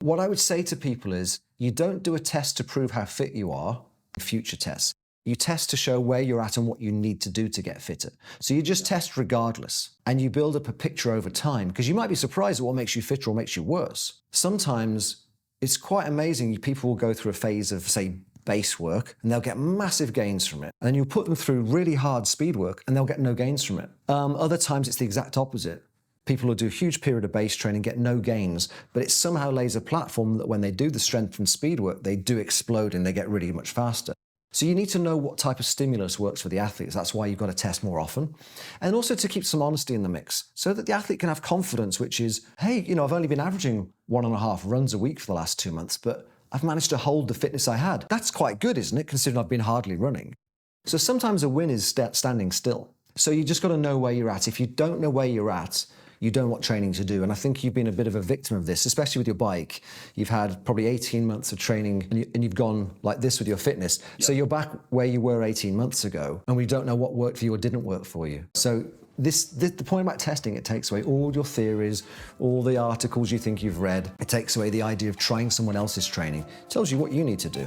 What I would say to people is, you don't do a test to prove how fit you are in future tests. You test to show where you're at and what you need to do to get fitter. So you just test regardless, and you build up a picture over time, because you might be surprised at what makes you fitter or makes you worse. Sometimes it's quite amazing. People will go through a phase of, say, base work, and they'll get massive gains from it. And then you put them through really hard speed work, and they'll get no gains from it. Other times it's the exact opposite. People will do a huge period of base training, get no gains, but it somehow lays a platform that when they do the strength and speed work, they do explode and they get really much faster. So you need to know what type of stimulus works for the athletes. That's why you've got to test more often. And also to keep some honesty in the mix so that the athlete can have confidence, which is, hey, I've only been averaging 1.5 runs a week for the last 2 months, but I've managed to hold the fitness I had. That's quite good, isn't it, considering I've been hardly running? So sometimes a win is standing still. So you just got to know where you're at. If you don't know where you're at, you don't know what training to do. And I think you've been a bit of a victim of this, especially with your bike. You've had probably 18 months of training and you've gone like this with your fitness. Yeah. So you're back where you were 18 months ago, and we don't know what worked for you or didn't work for you. So the point about testing, it takes away all your theories, all the articles you think you've read. It takes away the idea of trying someone else's training. It tells you what you need to do.